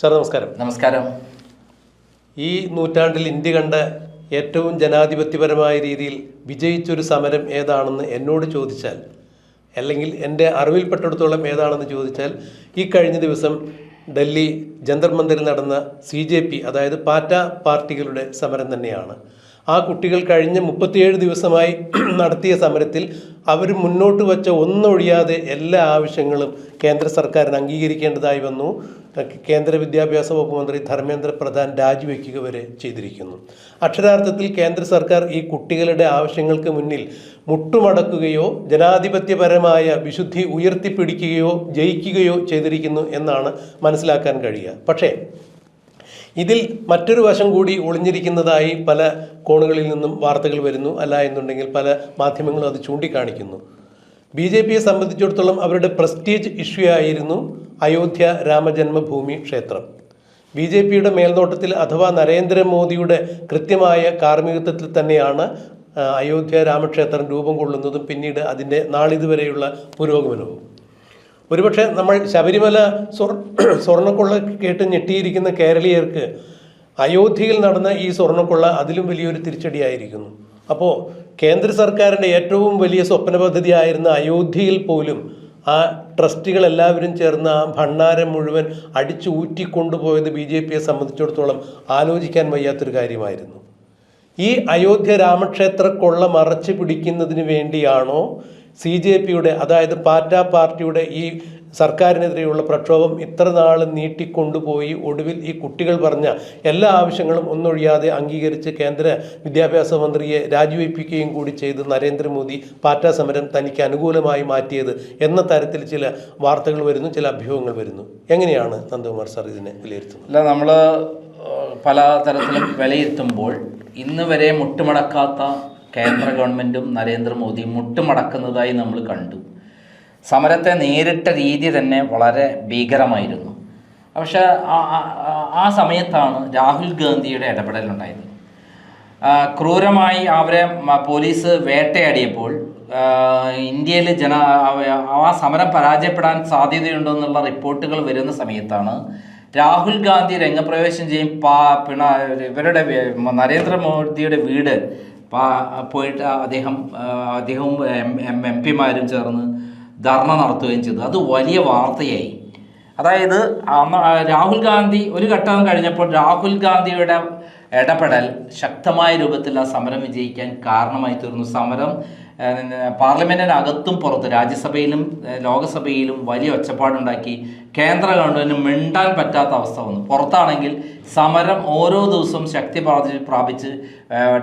Sir നമസ്കാരം. നമസ്കാരം. ഈ നൂറ്റാണ്ടിൽ ഇന്ത്യ കണ്ട ഏറ്റവും ജനാധിപത്യപരമായ രീതിയിൽ വിജയിച്ചൊരു സമരം ഏതാണെന്ന് എന്നോട് ചോദിച്ചാൽ, അല്ലെങ്കിൽ എൻ്റെ അറിവിൽപ്പെട്ടിടത്തോളം ഏതാണെന്ന് ചോദിച്ചാൽ, ഈ കഴിഞ്ഞ ദിവസം ഡൽഹി ജന്തർ മന്ദിറിൽ നടന്ന CJP അതായത് പാറ്റ പാർട്ടികളുടെ സമരം തന്നെയാണ്. ആ കുട്ടികൾ കഴിഞ്ഞ 37 ദിവസമായി നടത്തിയ സമരത്തിൽ അവർ മുന്നോട്ട് വച്ച ഒന്നൊഴിയാതെ എല്ലാ ആവശ്യങ്ങളും കേന്ദ്ര സർക്കാരിന് അംഗീകരിക്കേണ്ടതായി വന്നു. കേന്ദ്ര വിദ്യാഭ്യാസ വകുപ്പ് മന്ത്രി ധർമ്മേന്ദ്ര പ്രധാൻ രാജിവെക്കുക വരെ ചെയ്തിരിക്കുന്നു. അക്ഷരാർത്ഥത്തിൽ കേന്ദ്ര സർക്കാർ ഈ കുട്ടികളുടെ ആവശ്യങ്ങൾക്ക് മുന്നിൽ മുട്ടുമടക്കുകയോ ജനാധിപത്യപരമായ വിശുദ്ധി ഉയർത്തിപ്പിടിക്കുകയോ ജയിക്കുകയോ ചെയ്തിരിക്കുന്നു എന്നാണ് മനസ്സിലാക്കാൻ കഴിയുക. പക്ഷേ ഇതിൽ മറ്റൊരു വശം കൂടി ഒളിഞ്ഞിരിക്കുന്നതായി പല കോണുകളിൽ നിന്നും വാർത്തകൾ വരുന്നു. അല്ല എന്നുണ്ടെങ്കിൽ പല മാധ്യമങ്ങളും അത് ചൂണ്ടിക്കാണിക്കുന്നു. BJPയെ സംബന്ധിച്ചിടത്തോളം അവരുടെ പ്രസ്റ്റീജ് ഇഷ്യൂ ആയിരുന്നു അയോധ്യ രാമജന്മഭൂമി ക്ഷേത്രം. BJPയുടെ മേൽനോട്ടത്തിൽ അഥവാ നരേന്ദ്രമോദിയുടെ കൃത്യമായ കാർമ്മികത്വത്തിൽ തന്നെയാണ് അയോധ്യ രാമക്ഷേത്രം രൂപം കൊള്ളുന്നതും പിന്നീട് അതിൻ്റെ നാളിതുവരെയുള്ള പുരോഗമനവും. ഒരുപക്ഷെ നമ്മൾ ശബരിമല സ്വർണ്ണക്കൊള്ള കേട്ട് ഞെട്ടിയിരിക്കുന്ന കേരളീയർക്ക് അയോധ്യയിൽ നടന്ന ഈ സ്വർണ്ണക്കൊള്ള അതിലും വലിയൊരു തിരിച്ചടിയായിരിക്കുന്നു. അപ്പോൾ കേന്ദ്ര സർക്കാരിൻ്റെ ഏറ്റവും വലിയ സ്വപ്ന പദ്ധതിയായിരുന്ന അയോധ്യയിൽ പോലും ആ ട്രസ്റ്റികളെല്ലാവരും ചേർന്ന് ആ ഭണ്ഡാരം മുഴുവൻ അടിച്ചു ഊറ്റിക്കൊണ്ടുപോയത് BJPയെ സംബന്ധിച്ചിടത്തോളം ആലോചിക്കാൻ വയ്യാത്തൊരു കാര്യമായിരുന്നു. ഈ അയോധ്യ രാമക്ഷേത്ര കൊള്ള മറച്ചു പിടിക്കുന്നതിന് വേണ്ടിയാണോ CJPയുടെ അതായത് പാറ്റ പാർട്ടിയുടെ ഈ സർക്കാരിനെതിരെയുള്ള പ്രക്ഷോഭം ഇത്ര നാൾ നീട്ടിക്കൊണ്ടുപോയി ഒടുവിൽ ഈ കുട്ടികൾ പറഞ്ഞ എല്ലാ ആവശ്യങ്ങളും ഒന്നൊഴിയാതെ അംഗീകരിച്ച് കേന്ദ്ര വിദ്യാഭ്യാസ മന്ത്രിയെ രാജിവെപ്പിക്കുകയും കൂടി ചെയ്ത് നരേന്ദ്രമോദി പാറ്റ സമരം തനിക്ക് അനുകൂലമായി മാറ്റിയത് എന്ന തരത്തിൽ ചില വാർത്തകൾ വരുന്നു, ചില അഭ്യൂഹങ്ങൾ വരുന്നു. എങ്ങനെയാണ് നന്ദകുമാർ സാർ ഇതിനെ വിലയിരുത്തുന്നത്? അല്ല, നമ്മൾ പല തരത്തിലും വിലയിരുത്തുമ്പോൾ ഇന്ന് വരെ മുട്ടുമടക്കാത്ത കേന്ദ്ര ഗവൺമെൻറ്റും നരേന്ദ്രമോദിയും മുട്ടുമടക്കുന്നതായി നമ്മൾ കണ്ടു. സമരത്തെ നേരിട്ട രീതി തന്നെ വളരെ ഭീകരമായിരുന്നു. പക്ഷെ ആ സമയത്താണ് രാഹുൽ ഗാന്ധിയുടെ ഇടപെടലുണ്ടായത്. ക്രൂരമായി അവരെ പോലീസ് വേട്ടയാടിയപ്പോൾ ഇന്ത്യയിൽ ആ സമരം പരാജയപ്പെടാൻ സാധ്യതയുണ്ടോ എന്നുള്ള റിപ്പോർട്ടുകൾ വരുന്ന സമയത്താണ് രാഹുൽ ഗാന്ധി രംഗപ്രവേശം ചെയ്യും. ഇവരുടെ നരേന്ദ്രമോദിയുടെ വീട് പോയിട്ട് അദ്ദേഹവും MP-മാരും ചേർന്ന് ധർണ നടത്തുകയും ചെയ്തു. അത് വലിയ വാർത്തയായി. അതായത് രാഹുൽ ഗാന്ധി ഒരു ഘട്ടം കഴിഞ്ഞപ്പോൾ രാഹുൽ ഗാന്ധിയുടെ ഇടപെടൽ ശക്തമായ രൂപത്തിൽ ആ സമരം വിജയിക്കാൻ കാരണമായി തീർന്നു. സമരം പാർലമെൻറ്റിനകത്തും പുറത്ത് രാജ്യസഭയിലും ലോകസഭയിലും വലിയ ഒച്ചപ്പാടുണ്ടാക്കി. കേന്ദ്ര ഗവൺമെൻറ്റിന് മിണ്ടാൻ പറ്റാത്ത അവസ്ഥ വന്നു. പുറത്താണെങ്കിൽ സമരം ഓരോ ദിവസവും ശക്തി പ്രാപിച്ച്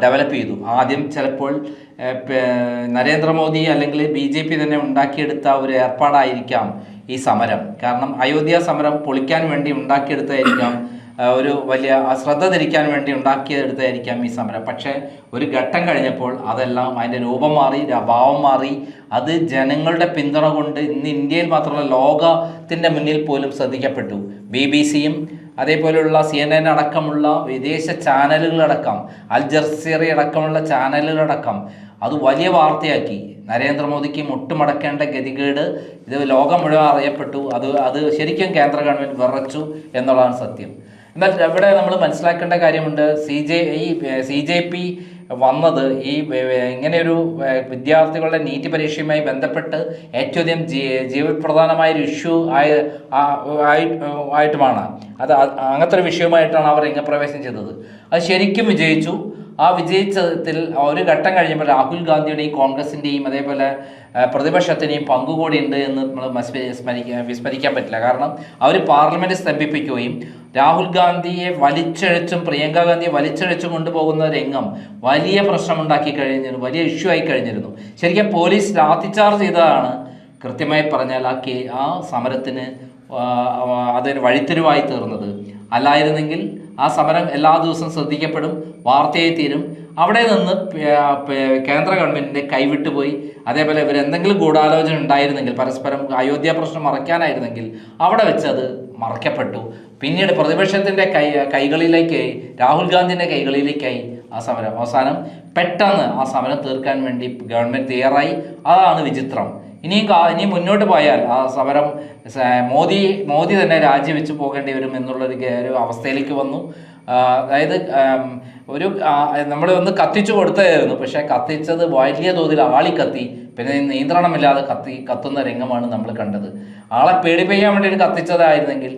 ഡെവലപ്പ് ചെയ്തു. ആദ്യം ചിലപ്പോൾ നരേന്ദ്രമോദി അല്ലെങ്കിൽ BJP തന്നെ ഉണ്ടാക്കിയെടുത്ത ഒരു ഏർപ്പാടായിരിക്കാം ഈ സമരം. കാരണം അയോധ്യ സമരം പൊളിക്കാൻ വേണ്ടി ഉണ്ടാക്കിയെടുത്തായിരിക്കാം, ഒരു വലിയ ശ്രദ്ധ തിരിക്കാൻ വേണ്ടി ഉണ്ടാക്കിയെടുത്തായിരിക്കാം ഈ സമരം. പക്ഷേ ഒരു ഘട്ടം കഴിഞ്ഞപ്പോൾ അതെല്ലാം അതിൻ്റെ രൂപം മാറി, ഭാവം മാറി. അത് ജനങ്ങളുടെ പിന്തുണ കൊണ്ട് ഇന്ന് ഇന്ത്യയിൽ മാത്രമല്ല ലോകത്തിൻ്റെ മുന്നിൽ പോലും ശ്രദ്ധിക്കപ്പെട്ടു. BBC-യും അതേപോലെയുള്ള CNN അടക്കമുള്ള വിദേശ ചാനലുകളടക്കം, അൽ ജസീറ അടക്കമുള്ള ചാനലുകളടക്കം അത് വലിയ വാർത്തയാക്കി. നരേന്ദ്രമോദിക്ക് മുട്ടുമടക്കേണ്ട ഗതികേട് ഇത് ലോകം മുഴുവൻ അറിയപ്പെട്ടു. അത് ശരിക്കും കേന്ദ്ര ഗവൺമെൻറ് വിറച്ചു എന്നുള്ളതാണ് സത്യം. എന്നാൽ ഇവിടെ നമ്മൾ മനസ്സിലാക്കേണ്ട കാര്യമുണ്ട്. CJP വന്നത് ഈ ഇങ്ങനെയൊരു വിദ്യാർത്ഥികളുടെ നീറ്റ് പരീക്ഷയുമായി ബന്ധപ്പെട്ട് ഏറ്റവും ജീവപ്രധാനമായൊരു ഇഷ്യൂ ആയിട്ടുമാണ്. അങ്ങനത്തെ ഒരു വിഷയമായിട്ടാണ് അവർ രംഗപ്രവേശം ചെയ്തത്. അത് ശരിക്കും വിജയിച്ചു. ആ വിജയിച്ചതിൽ ഒരു ഘട്ടം കഴിഞ്ഞപ്പോൾ രാഹുൽ ഗാന്ധിയുടെയും കോൺഗ്രസിൻ്റെയും അതേപോലെ പ്രതിപക്ഷത്തിനെയും പങ്കുകൂടിയുണ്ട് എന്ന് നമ്മൾ വിസ്മരിക്കാൻ പറ്റില്ല. കാരണം അവർ പാർലമെൻറ്റ് സ്തംഭിപ്പിക്കുകയും രാഹുൽ ഗാന്ധിയെ വലിച്ചിഴച്ചും പ്രിയങ്ക ഗാന്ധിയെ വലിച്ചിഴച്ചും കൊണ്ടുപോകുന്ന രംഗം വലിയ പ്രശ്നമുണ്ടാക്കി കഴിഞ്ഞിരുന്നു, വലിയ ഇഷ്യൂ ആയി കഴിഞ്ഞിരുന്നു. ശരിക്കും പോലീസ് ലാത്തിച്ചാർജ് ചെയ്തതാണ് കൃത്യമായി പറഞ്ഞാൽ ആ സമരത്തിന് അതിന് വഴിത്തിരിവായി തീർന്നത്. അല്ലായിരുന്നെങ്കിൽ ആ സമരം എല്ലാ ദിവസവും ശ്രദ്ധിക്കപ്പെടും, വാർത്തയായി തീരും. അവിടെ നിന്ന് കേന്ദ്ര ഗവൺമെൻറ്റിൻ്റെ കൈവിട്ടുപോയി. അതേപോലെ ഇവരെന്തെങ്കിലും ഗൂഢാലോചന ഉണ്ടായിരുന്നെങ്കിൽ, പരസ്പരം അയോധ്യ പ്രശ്നം മറയ്ക്കാനായിരുന്നെങ്കിൽ അവിടെ വെച്ച് അത് മറയ്ക്കപ്പെട്ടു. പിന്നീട് പ്രതിപക്ഷത്തിൻ്റെ കൈകളിലേക്കായി, രാഹുൽ ഗാന്ധിൻ്റെ കൈകളിലേക്കായി ആ സമരം. അവസാനം പെട്ടെന്ന് ആ സമരം തീർക്കാൻ വേണ്ടി ഗവൺമെൻറ് തയ്യാറായി. അതാണ് വിചിത്രം. ഇനി മുന്നോട്ട് പോയാൽ ആ സമരം മോദി തന്നെ രാജിവെച്ച് പോകേണ്ടി വരും എന്നുള്ളൊരു ഒരു അവസ്ഥയിലേക്ക് വന്നു. അതായത് നമ്മൾ ഒന്ന് കത്തിച്ചു കൊടുത്തായിരുന്നു, പക്ഷേ കത്തിച്ചത് വലിയ തോതിൽ ആളിക്കത്തി, പിന്നെ നിയന്ത്രണമില്ലാതെ കത്തുന്ന രംഗമാണ് നമ്മൾ കണ്ടത്. ആളെ പേടിപ്പിക്കാൻ വേണ്ടി കത്തിച്ചതായിരുന്നെങ്കിൽ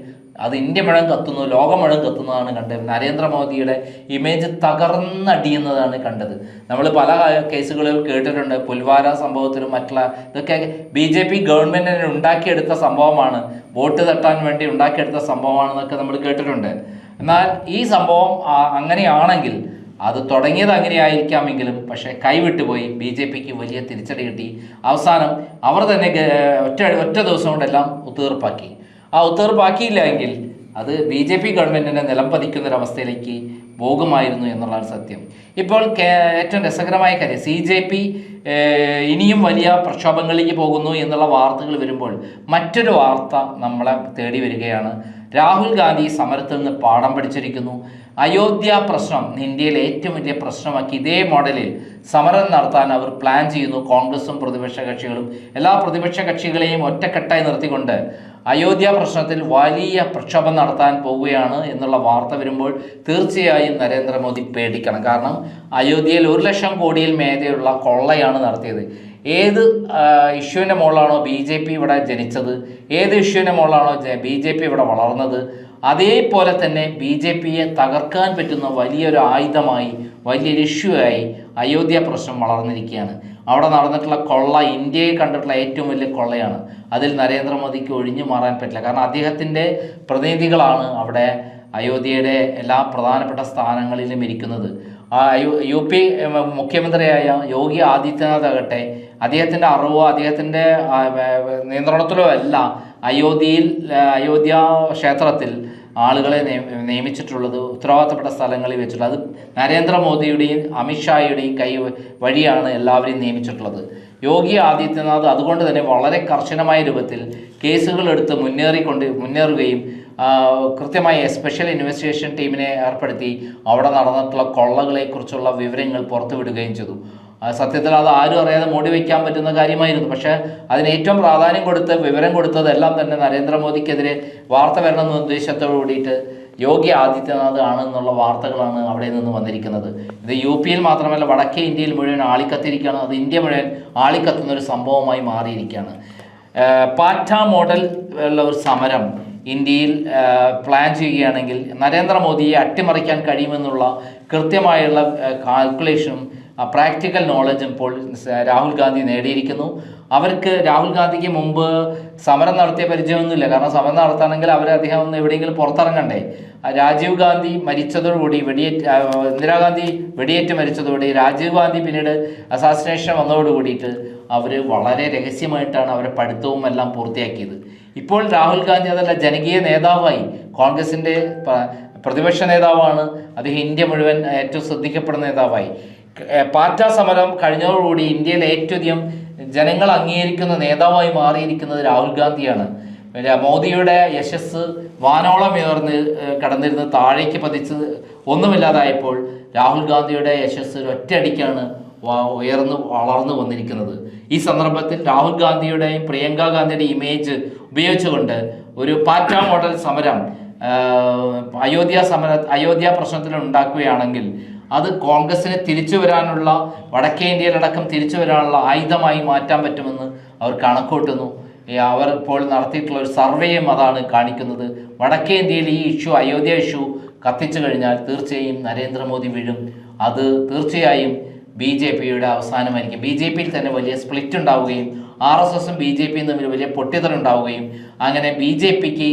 അത് ഇന്ത്യ മുഴുവൻ കത്തുന്നു, ലോകം മുഴുവൻ കത്തുന്നതാണ് കണ്ടത്. നരേന്ദ്രമോദിയുടെ ഇമേജ് തകർന്നടിയുന്നതാണ് കണ്ടത്. നമ്മൾ പല കേസുകളിൽ കേട്ടിട്ടുണ്ട്. പുൽവാര സംഭവത്തിലും മറ്റുള്ള ഇതൊക്കെ BJP ഗവൺമെൻറ്റിനെ ഉണ്ടാക്കിയെടുത്ത സംഭവമാണ്, വോട്ട് തട്ടാൻ വേണ്ടി ഉണ്ടാക്കിയെടുത്ത സംഭവമാണെന്നൊക്കെ നമ്മൾ കേട്ടിട്ടുണ്ട്. എന്നാൽ ഈ സംഭവം അങ്ങനെയാണെങ്കിൽ അത് തുടങ്ങിയത് അങ്ങനെയായിരിക്കാമെങ്കിലും പക്ഷേ കൈവിട്ടുപോയി. BJPക്ക് വലിയ തിരിച്ചടി കിട്ടി. അവസാനം അവർ തന്നെ ഒറ്റ ദിവസം കൊണ്ടെല്ലാം ഒത്തുതീർപ്പാക്കി. ആ ഒത്തുതീർപ്പാക്കിയില്ല എങ്കിൽ അത് BJP ഗവൺമെൻറ്റിനെ നിലം പതിക്കുന്നൊരവസ്ഥയിലേക്ക് പോകുമായിരുന്നു എന്നുള്ളതാണ് സത്യം. ഇപ്പോൾ ഏറ്റവും രസകരമായ കാര്യം CJP ഇനിയും വലിയ പ്രക്ഷോഭങ്ങളിലേക്ക് പോകുന്നു എന്നുള്ള വാർത്തകൾ വരുമ്പോൾ മറ്റൊരു വാർത്ത നമ്മളെ തേടി വരികയാണ്. രാഹുൽ ഗാന്ധി സമരത്തിൽ നിന്ന് പാഠം പഠിച്ചിരിക്കുന്നു. അയോധ്യ പ്രശ്നം ഇന്ത്യയിലെ ഏറ്റവും വലിയ പ്രശ്നമാക്കി ഇതേ മോഡലിൽ സമരം നടത്താൻ അവർ പ്ലാൻ ചെയ്യുന്നു. കോൺഗ്രസും പ്രതിപക്ഷ കക്ഷികളും എല്ലാ പ്രതിപക്ഷ കക്ഷികളെയും ഒറ്റക്കെട്ടായി നിർത്തിക്കൊണ്ട് അയോധ്യ പ്രശ്നത്തിൽ വലിയ പ്രക്ഷോഭം നടത്താൻ പോവുകയാണ് എന്നുള്ള വാർത്ത വരുമ്പോൾ തീർച്ചയായും നരേന്ദ്രമോദി പേടിക്കണം. കാരണം അയോധ്യയിൽ 1,00,000 കോടിയിൽ മേലെയുള്ള കൊള്ളയാണ് നടത്തിയത്. ഏത് ഇഷ്യൂവിൻ്റെ മുകളിലാണോ BJP ഇവിടെ ജനിച്ചത്, ഏത് ഇഷ്യൂവിൻ്റെ മുകളിലാണോ BJP ഇവിടെ വളർന്നത്, അതേപോലെ തന്നെ BJPയെ തകർക്കാൻ പറ്റുന്ന വലിയൊരു ആയുധമായി, വലിയൊരു ഇഷ്യൂ ആയി അയോധ്യ പ്രശ്നം വളർന്നിരിക്കുകയാണ്. അവിടെ നടന്നിട്ടുള്ള കൊള്ള ഇന്ത്യയെ കണ്ടിട്ടുള്ള ഏറ്റവും വലിയ കൊള്ളയാണ്. അതിൽ നരേന്ദ്രമോദിക്ക് ഒഴിഞ്ഞു മാറാൻ പറ്റില്ല. കാരണം അദ്ദേഹത്തിൻ്റെ പ്രതിനിധികളാണ് അവിടെ അയോധ്യയുടെ എല്ലാ പ്രധാനപ്പെട്ട സ്ഥാനങ്ങളിലും ഇരിക്കുന്നത്. UP മുഖ്യമന്ത്രിയായ യോഗി ആദിത്യനാഥ് ആകട്ടെ, അദ്ദേഹത്തിൻ്റെ അറിവോ അദ്ദേഹത്തിൻ്റെ നിയന്ത്രണത്തിലോ അല്ല അയോധ്യ ക്ഷേത്രത്തിൽ ആളുകളെ നിയമിച്ചിട്ടുള്ളത്. ഉത്തരവാദിത്തപ്പെട്ട സ്ഥലങ്ങളിൽ വെച്ചിട്ടുള്ളത് അത് നരേന്ദ്രമോദിയുടെയും അമിത്ഷായുടെയും കൈ വഴിയാണ് എല്ലാവരെയും നിയമിച്ചിട്ടുള്ളത്. യോഗി ആദിത്യനാഥ് അതുകൊണ്ട് തന്നെ വളരെ കർശനമായ രൂപത്തിൽ കേസുകൾ എടുത്ത് മുന്നേറുകയും കൃത്യമായി സ്പെഷ്യൽ ഇൻവെസ്റ്റിഗേഷൻ ടീമിനെ ഏർപ്പെടുത്തി അവിടെ നടന്നിട്ടുള്ള കൊള്ളകളെക്കുറിച്ചുള്ള വിവരങ്ങൾ പുറത്തുവിടുകയും ചെയ്തു. സത്യത്തിൽ അത് ആരും അറിയാതെ മൂടി വയ്ക്കാൻ പറ്റുന്ന കാര്യമായിരുന്നു. പക്ഷേ അതിന് ഏറ്റവും പ്രാധാന്യം കൊടുത്ത് വിവരം കൊടുത്തതെല്ലാം തന്നെ നരേന്ദ്രമോദിക്കെതിരെ വാർത്ത വരണമെന്ന ഉദ്ദേശത്തോടു കൂടിയിട്ട് യോഗി ആദിത്യനാഥ് ആണെന്നുള്ള വാർത്തകളാണ് അവിടെ നിന്ന് വന്നിരിക്കുന്നത്. ഇത് UPയിൽ മാത്രമല്ല വടക്കേ ഇന്ത്യയിൽ മുഴുവൻ ആളിക്കത്തിരിക്കുകയാണ്. അത് ഇന്ത്യ മുഴുവൻ ആളിക്കത്തുന്ന ഒരു സംഭവമായി മാറിയിരിക്കുകയാണ്. പാറ്റ മോഡൽ ഉള്ള ഒരു സമരം ഇന്ത്യയിൽ പ്ലാൻ ചെയ്യുകയാണെങ്കിൽ നരേന്ദ്രമോദിയെ അട്ടിമറിക്കാൻ കഴിയുമെന്നുള്ള കൃത്യമായുള്ള കാൽക്കുലേഷനും പ്രാക്ടിക്കൽ നോളജും ഇപ്പോൾ രാഹുൽ ഗാന്ധി നേടിയിരിക്കുന്നു. രാഹുൽ ഗാന്ധിക്ക് മുമ്പ് സമരം നടത്തിയ പരിചയമൊന്നുമില്ല. കാരണം സമരം നടത്തണമെങ്കിൽ അദ്ദേഹം ഒന്ന് എവിടെയെങ്കിലും പുറത്തിറങ്ങണ്ടേ. രാജീവ് ഗാന്ധി മരിച്ചതോടുകൂടി ഇന്ദിരാഗാന്ധി വെടിയേറ്റ് മരിച്ചതോടുകൂടി രാജീവ് ഗാന്ധി പിന്നീട് അസാസിനേഷൻ വന്നതോടുകൂടിയിട്ട് അവർ വളരെ രഹസ്യമായിട്ടാണ് അവരുടെ പഠിത്തവും എല്ലാം പൂർത്തിയാക്കിയത്. ഇപ്പോൾ രാഹുൽ ഗാന്ധി അതല്ല, ജനകീയ നേതാവായി, കോൺഗ്രസിൻ്റെ പ്രതിപക്ഷ നേതാവാണ്. അദ്ദേഹം ഇന്ത്യ മുഴുവൻ ഏറ്റവും ശ്രദ്ധിക്കപ്പെടുന്ന നേതാവായി. പാറ്റ സമരം കഴിഞ്ഞതോടുകൂടി ഇന്ത്യയിൽ ഏറ്റവും അധികം ജനങ്ങൾ അംഗീകരിക്കുന്ന നേതാവായി മാറിയിരിക്കുന്നത് രാഹുൽ ഗാന്ധിയാണ്. മോദിയുടെ യശസ് വാനോളം കടന്നിരുന്ന് താഴേക്ക് പതിച്ച് ഒന്നുമില്ലാതായപ്പോൾ രാഹുൽ ഗാന്ധിയുടെ യശസ് ഒറ്റയടിക്കാണ് വളർന്നു വന്നിരിക്കുന്നത്. ഈ സന്ദർഭത്തിൽ രാഹുൽ ഗാന്ധിയുടെയും പ്രിയങ്ക ഗാന്ധിയുടെ ഇമേജ് ഉപയോഗിച്ചുകൊണ്ട് ഒരു പാറ്റ മോഡൽ സമരം അയോധ്യ പ്രശ്നത്തിൽ ഉണ്ടാക്കുകയാണെങ്കിൽ അത് കോൺഗ്രസിന് തിരിച്ചു വരാനുള്ള, വടക്കേ ഇന്ത്യയിലടക്കം തിരിച്ചു വരാനുള്ള ആയുധമായി മാറ്റാൻ പറ്റുമെന്ന് അവർ കണക്കൂട്ടുന്നു. അവർ ഇപ്പോൾ നടത്തിയിട്ടുള്ള ഒരു സർവേയും അതാണ് കാണിക്കുന്നത്. വടക്കേ ഇന്ത്യയിൽ ഈ അയോധ്യ ഇഷ്യൂ കത്തിച്ചു കഴിഞ്ഞാൽ തീർച്ചയായും നരേന്ദ്രമോദി വീഴും. അത് തീർച്ചയായും BJPയുടെ അവസാനമായിരിക്കും. BJPയിൽ തന്നെ വലിയ സ്പ്ലിറ്റ് ഉണ്ടാവുകയും RSSും BJPയും തമ്മിൽ വലിയ പൊട്ടിത്തെറുണ്ടാവുകയും അങ്ങനെ BJPക്ക്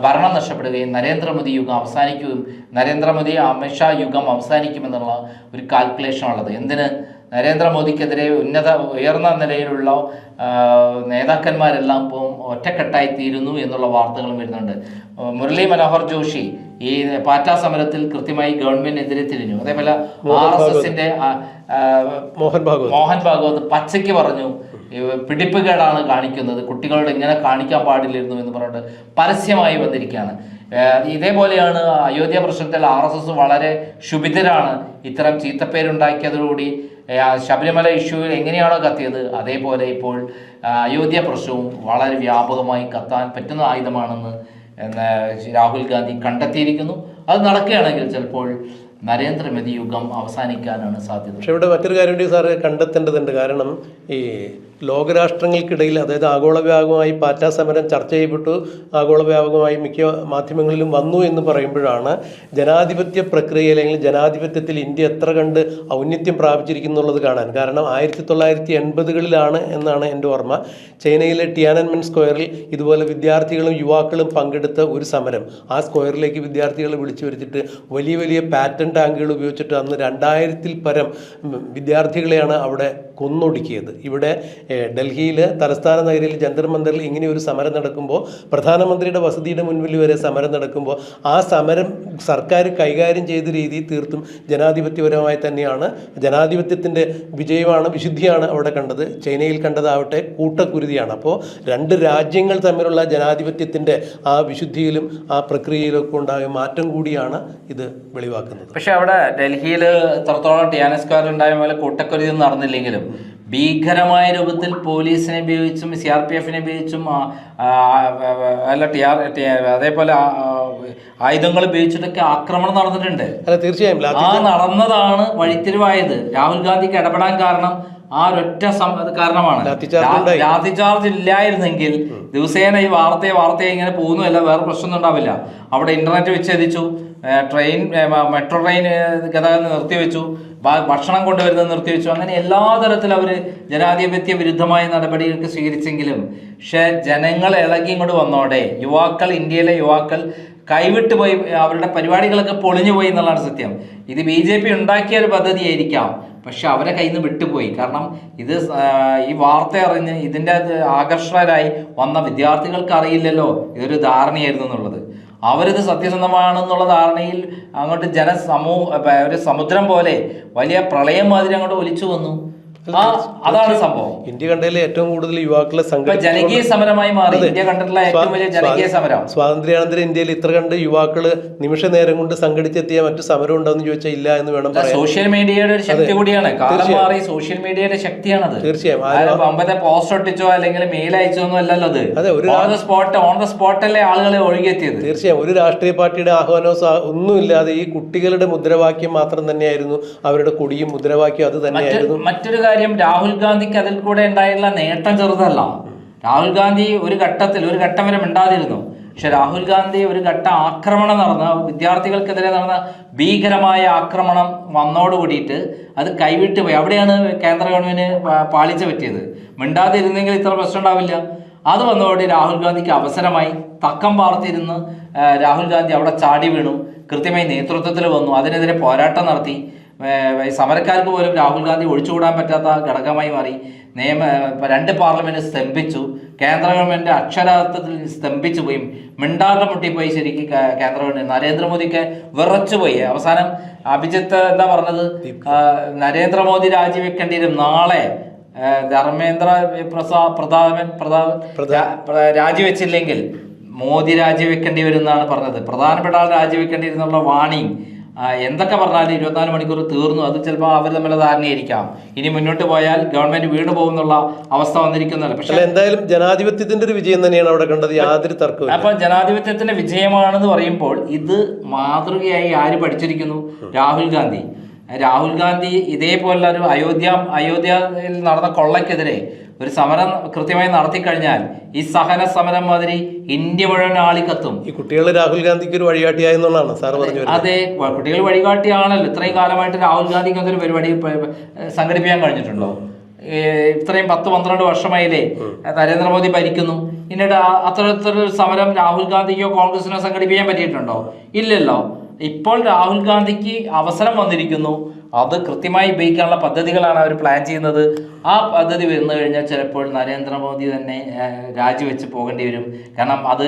ഭരണം നഷ്ടപ്പെടുകയും നരേന്ദ്രമോദി യുഗം അവസാനിക്കുകയും നരേന്ദ്രമോദി അമിത്ഷാ യുഗം അവസാനിക്കുമെന്നുള്ള ഒരു കാൽക്കുലേഷൻ ഉള്ളത്. എന്തിന്? നരേന്ദ്രമോദിക്കെതിരെ ഉയർന്ന നിലയിലുള്ള നേതാക്കന്മാരെല്ലാം ഒറ്റക്കെട്ടായി തീരുന്നു എന്നുള്ള വാർത്തകളും വരുന്നുണ്ട്. മുരളി മനോഹർ ജോഷി ഈ പാറ്റ സമരത്തിൽ കൃത്യമായി ഗവൺമെന്റിനെതിരെ തിരിഞ്ഞു. അതേപോലെ RSSന്റെ മോഹൻ ഭാഗവത് പച്ചയ്ക്ക് പറഞ്ഞു പിടിപ്പുകേടാണ് കാണിക്കുന്നത്, കുട്ടികളോട് ഇങ്ങനെ കാണിക്കാൻ പാടില്ലായിരുന്നു എന്ന് പറഞ്ഞിട്ട് പരസ്യമായി വന്നിരിക്കുകയാണ്. ഇതേപോലെയാണ് അയോധ്യ പ്രശ്നത്തിൽ RSS വളരെ ക്ഷുഭിതരാണ്. ഇത്തരം ചീത്തപ്പേരുണ്ടാക്കിയതോടുകൂടി ശബരിമല ഇഷ്യൂവിൽ എങ്ങനെയാണോ കത്തിയത്, അതേപോലെ ഇപ്പോൾ അയോധ്യ പ്രശ്നവും വളരെ വ്യാപകമായി കത്താൻ പറ്റുന്ന ആയുധമാണെന്ന് രാഹുൽ ഗാന്ധി കണ്ടെത്തിയിരിക്കുന്നു. അത് നടക്കുകയാണെങ്കിൽ ചിലപ്പോൾ നരേന്ദ്രമോദി യുഗം അവസാനിക്കാനാണ് സാധ്യത. പക്ഷെ ഇവിടെ മറ്റൊരു കാര്യം കൂടി സാറ് കണ്ടെത്തേണ്ടതുണ്ട്. കാരണം ഈ ലോകരാഷ്ട്രങ്ങൾക്കിടയിൽ, അതായത് ആഗോള വ്യാപകമായി പാറ്റ സമരം ചർച്ച ചെയ്യപ്പെട്ടു, ആഗോള വ്യാപകമായി മിക്ക മാധ്യമങ്ങളിലും വന്നു എന്ന് പറയുമ്പോഴാണ് ജനാധിപത്യ പ്രക്രിയ അല്ലെങ്കിൽ ജനാധിപത്യത്തിൽ ഇന്ത്യ എത്ര കണ്ട് ഔന്നത്യം പ്രാപിച്ചിരിക്കുന്നുള്ളത് കാണാൻ. കാരണം 1980-കളിലാണ് എന്നാണ് എൻ്റെ ഓർമ്മ, ചൈനയിലെ ടിയാനൻമെൻ സ്ക്വയറിൽ ഇതുപോലെ വിദ്യാർത്ഥികളും യുവാക്കളും പങ്കെടുത്ത ഒരു സമരം. ആ സ്ക്വയറിലേക്ക് വിദ്യാർത്ഥികളെ വിളിച്ചു വരുത്തിയിട്ട് വലിയ വലിയ പാറ്റൻ ടാങ്കുകൾ ഉപയോഗിച്ചിട്ട് അന്ന് 2000-ൽ പരം വിദ്യാർത്ഥികളെയാണ് അവിടെ കൊന്നൊടുക്കിയത്. ഇവിടെ ഡൽഹിയിൽ തലസ്ഥാന നഗരിയിൽ ജന്തർ മന്ദറിൽ ഇങ്ങനെ ഒരു സമരം നടക്കുമ്പോൾ, പ്രധാനമന്ത്രിയുടെ വസതിയുടെ മുൻപിൽ വരെ സമരം നടക്കുമ്പോൾ, ആ സമരം സർക്കാർ കൈകാര്യം ചെയ്ത രീതി തീർത്തും ജനാധിപത്യപരമായി തന്നെയാണ്. ജനാധിപത്യത്തിൻ്റെ വിജയമാണ്, വിശുദ്ധിയാണ് അവിടെ കണ്ടത്. ചൈനയിൽ കണ്ടതാവട്ടെ കൂട്ടക്കുരുതിയാണ്. അപ്പോൾ രണ്ട് രാജ്യങ്ങൾ തമ്മിലുള്ള ജനാധിപത്യത്തിൻ്റെ ആ വിശുദ്ധിയിലും ആ പ്രക്രിയയിലൊക്കെ ഉണ്ടായ മാറ്റം കൂടിയാണ് ഇത് വെളിവാക്കുന്നത്. പക്ഷെ അവിടെ ഡൽഹിയിൽ എത്രത്തോളം ടിയാന സ്ക്വയറിൽ ഉണ്ടായ പോലെ കൂട്ടക്കുരുതി നടന്നില്ലെങ്കിലും ഭീകരമായ രൂപത്തിൽ പോലീസിനെ ഉപയോഗിച്ചും CRPF ഉപയോഗിച്ചും അതേപോലെ ആയുധങ്ങൾ ഉപയോഗിച്ചിട്ടൊക്കെ ആക്രമണം നടന്നിട്ടുണ്ട്. തീർച്ചയായും ആ നടന്നതാണ് വഴിത്തിരിവായത്. രാഹുൽ ഗാന്ധിക്ക് ഇടപെടാൻ കാരണം ആ ഒരൊറ്റ കാരണമാണ്. ലാത്തിചാർജ് ഇല്ലായിരുന്നെങ്കിൽ ദിവസേന ഈ വാർത്തയെ ഇങ്ങനെ പോകുന്നതല്ല, വേറെ പ്രശ്നമൊന്നും ഉണ്ടാവില്ല. അവിടെ ഇന്റർനെറ്റ് വിച്ഛേദിച്ചു, മെട്രോ ട്രെയിൻ ഗതാഗതം നിർത്തിവെച്ചു, ഭക്ഷണം കൊണ്ടുവരുന്നത് നിർത്തിവെച്ചു. അങ്ങനെ എല്ലാ തരത്തിലും അവർ ജനാധിപത്യ വിരുദ്ധമായ നടപടികൾക്ക് സ്വീകരിച്ചെങ്കിലും പക്ഷെ ജനങ്ങൾ ഇളകി ഇങ്ങോട്ട് വന്നോടെ ഇന്ത്യയിലെ യുവാക്കൾ കൈവിട്ടു പോയി, അവരുടെ പരിപാടികളൊക്കെ പൊളിഞ്ഞു പോയി എന്നുള്ളതാണ് സത്യം. ഇത് BJP ഉണ്ടാക്കിയ ഒരു പദ്ധതിയായിരിക്കാം, പക്ഷെ അവരെ കയ്യിൽ നിന്ന് വിട്ടുപോയി. കാരണം ഇത് ഈ വാർത്ത അറിഞ്ഞ് ഇതിൻ്റെ ആകർഷകരായി വന്ന വിദ്യാർത്ഥികൾക്ക് അറിയില്ലല്ലോ ഇതൊരു ധാരണയായിരുന്നു എന്നുള്ളത്. അവരിത് സത്യസന്ധമാണെന്നുള്ള ധാരണയിൽ അങ്ങോട്ട് ഒരു സമുദ്രം പോലെ വലിയ പ്രളയം മാതിരി അങ്ങോട്ട് ഒലിച്ചു വന്നു. അതാണ് സംഭവം. ഇന്ത്യ കണ്ടതിലെ ഏറ്റവും കൂടുതൽ യുവാക്കളെ ജനകീയ സമരമായി മാറി. ഇന്ത്യ കണ്ടിട്ടുള്ള ഏറ്റവും വലിയ ജനകീയ സമരം. സ്വാതന്ത്ര്യാനന്തര ഇന്ത്യയിൽ ഇത്ര കണ്ട് യുവാക്കള് നിമിഷ നേരം കൊണ്ട് സംഘടിച്ചെത്തിയ മറ്റു സമരം ഉണ്ടോന്ന് ചോദിച്ചാൽ ഇല്ല എന്ന് വേണം പറയാൻ. സോഷ്യൽ മീഡിയയുടെ ഒരു ശക്തി കൂടിയാണ്. കാലം മാറി സോഷ്യൽ മീഡിയയുടെ ശക്തിയാണത്. തീർച്ചയായും അമ്പത്തെ പോസ്റ്റ് ഒട്ടിച്ചോ അല്ലെങ്കിൽ മെയിൽ അയച്ചോ ഒന്നും അല്ലല്ലോ അത്. ഓൺ ദ സ്പോട്ടല്ലേ ആളുകളെ ഒഴുകിയെത്തിയത്. തീർച്ചയായും ഒരു രാഷ്ട്രീയ പാർട്ടിയുടെ ആഹ്വാനോ ഒന്നുമില്ലാതെ ഈ കുട്ടികളുടെ മുദ്രാവാക്യം മാത്രം തന്നെയായിരുന്നു അവരുടെ കൊടിയും മുദ്രാവാക്യം അത് തന്നെയായിരുന്നു. മറ്റൊരു കാര്യം, രാഹുൽ ഗാന്ധിക്ക് അതിൽ കൂടെ ഉണ്ടായുള്ള നേട്ടം ചെറുതല്ല. രാഹുൽ ഗാന്ധി ഒരു ഘട്ടം വരെ മിണ്ടാതിരുന്നു. പക്ഷെ രാഹുൽ ഗാന്ധി ഒരു ഘട്ട ആക്രമണം നടന്ന വിദ്യാർത്ഥികൾക്കെതിരെ നടന്ന ഭീകരമായ ആക്രമണം വന്നോടുകൂടിയിട്ട് അത് കൈവിട്ടു പോയി. അവിടെയാണ് കേന്ദ്ര ഗവൺമെന്റ് പാളിച്ച പറ്റിയത്. മിണ്ടാതിരുന്നെങ്കിൽ ഇത്ര പ്രശ്നം ഉണ്ടാവില്ല. അത് വന്നതോടെ രാഹുൽ ഗാന്ധിക്ക് അവസരമായി. തക്കം പാർത്തിരുന്ന് രാഹുൽ ഗാന്ധി അവിടെ ചാടി വീണു. കൃത്യമായി നേതൃത്വത്തിൽ വന്നു, അതിനെതിരെ പോരാട്ടം നടത്തി. സമരക്കാർക്ക് പോലും രാഹുൽ ഗാന്ധി ഒഴിച്ചുകൂടാൻ പറ്റാത്ത ഘടകമായി മാറി. 2 പാർലമെന്റ് സ്തംഭിച്ചു. കേന്ദ്ര ഗവൺമെന്റ് അക്ഷരാർത്ഥത്തിൽ സ്തംഭിച്ചു പോയി, മിണ്ടാട്ടം മുട്ടിപ്പോയി. ശരിക്കും കേന്ദ്ര ഗവൺമെന്റ് നരേന്ദ്രമോദിക്ക് വിറച്ചുപോയി. അവസാനം അഭിജിത്ത് എന്താ പറഞ്ഞത്, നരേന്ദ്രമോദി രാജിവെക്കേണ്ടി വരും. നാളെ ധർമ്മേന്ദ്ര രാജിവെച്ചില്ലെങ്കിൽ മോദി രാജിവെക്കേണ്ടി വരും എന്നാണ് പറഞ്ഞത്. പ്രധാനപ്പെട്ട ആൾ രാജിവെക്കേണ്ടി വരുന്നുള്ള വാണിംഗ്. എന്തൊക്കെ പറഞ്ഞാലും 24 മണിക്കൂർ തീർന്നു. അത് ചിലപ്പോൾ അവർ തമ്മിലുള്ള ധാരണയായിരിക്കാം. ഇനി മുന്നോട്ട് പോയാൽ ഗവൺമെന്റ് വീണു പോകുന്നുള്ള അവസ്ഥ വന്നിരിക്കുന്നല്ലോ. പക്ഷെ എന്തായാലും ജനാധിപത്യത്തിന്റെ ഒരു വിജയം തന്നെയാണ് അവിടെ കണ്ടത്, യാതൊരു തർക്കവും. അപ്പൊ ജനാധിപത്യത്തിന്റെ വിജയമാണെന്ന് പറയുമ്പോൾ ഇത് മാതൃകയായി ആര് പഠിച്ചിരിക്കുന്നു? രാഹുൽ ഗാന്ധി ഇതേപോലുള്ള ഒരു അയോധ്യയിൽ നടന്ന കൊള്ളയ്ക്കെതിരെ ഒരു സമരം കൃത്യമായി നടത്തിക്കഴിഞ്ഞാൽ ഈ സഹന സമരം മാതിരി ഇന്ത്യ മുഴുവൻ ആളിക്കത്തും. ഈ കുട്ടികൾ രാഹുൽ ഗാന്ധിക്ക് ഒരു വഴികാട്ടിയായെന്നുള്ളതാണ് സാർ പറഞ്ഞു. അതെ, കുട്ടികൾ വഴികാട്ടിയാണല്ലോ. ഇത്രയും കാലമായിട്ട് രാഹുൽ ഗാന്ധിക്ക് അതൊരു പരിപാടി സംഘടിപ്പിക്കാൻ കഴിഞ്ഞിട്ടുണ്ടോ? ഇത്രയും 10-12 വർഷമായില്ലേ നരേന്ദ്രമോദി ഭരിക്കുന്നു. പിന്നീട് അത്തരത്തിലൊരു സമരം രാഹുൽ ഗാന്ധിക്കോ കോൺഗ്രസിനോ സംഘടിപ്പിക്കാൻ പറ്റിയിട്ടുണ്ടോ? ഇല്ലല്ലോ. ഇപ്പോൾ രാഹുൽ ഗാന്ധിക്ക് അവസരം വന്നിരിക്കുന്നു. അത് കൃത്യമായി ഉപയോഗിക്കാനുള്ള പദ്ധതികളാണ് അവർ പ്ലാൻ ചെയ്യുന്നത്. ആ പദ്ധതി വന്നു കഴിഞ്ഞാൽ ചിലപ്പോൾ നരേന്ദ്രമോദി തന്നെ രാജിവെച്ച് പോകേണ്ടി വരും. കാരണം അത്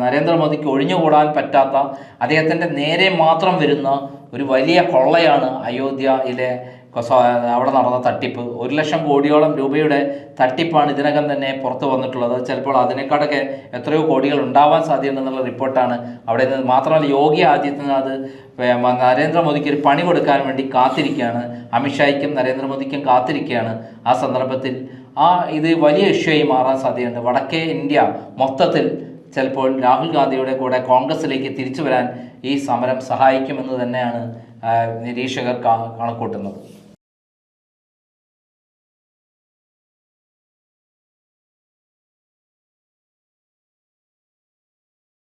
നരേന്ദ്രമോദിക്ക് ഒഴിഞ്ഞുകൂടാൻ പറ്റാത്ത, അദ്ദേഹത്തിൻ്റെ നേരെ മാത്രം വരുന്ന ഒരു വലിയ കൊള്ളയാണ് അയോധ്യയിലെ അവിടെ നടന്ന തട്ടിപ്പ് 1,00,000 കോടിയോളം രൂപയുടെ തട്ടിപ്പാണ് ഇതിനകം തന്നെ പുറത്തു വന്നിട്ടുള്ളത്. ചിലപ്പോൾ അതിനേക്കാളൊക്കെ എത്രയോ കോടികൾ ഉണ്ടാവാൻ സാധ്യതയുണ്ടെന്നുള്ള റിപ്പോർട്ടാണ് അവിടെ നിന്ന്. മാത്രമല്ല യോഗി ആദിത്യനാഥ് നരേന്ദ്രമോദിക്ക് ഒരു പണി കൊടുക്കാൻ വേണ്ടി കാത്തിരിക്കുകയാണ്. അമിത്ഷായ്ക്കും നരേന്ദ്രമോദിക്കും കാത്തിരിക്കുകയാണ്. ആ സന്ദർഭത്തിൽ ഇത് വലിയ ഇഷ്യൂ ആയി മാറാൻ സാധ്യതയുണ്ട്. വടക്കേ ഇന്ത്യ മൊത്തത്തിൽ ചിലപ്പോൾ രാഹുൽ ഗാന്ധിയുടെ കൂടെ കോൺഗ്രസിലേക്ക് തിരിച്ചു വരാൻ ഈ സമരം സഹായിക്കുമെന്ന് തന്നെയാണ് നിരീക്ഷകർ കണക്കൂട്ടുന്നത്.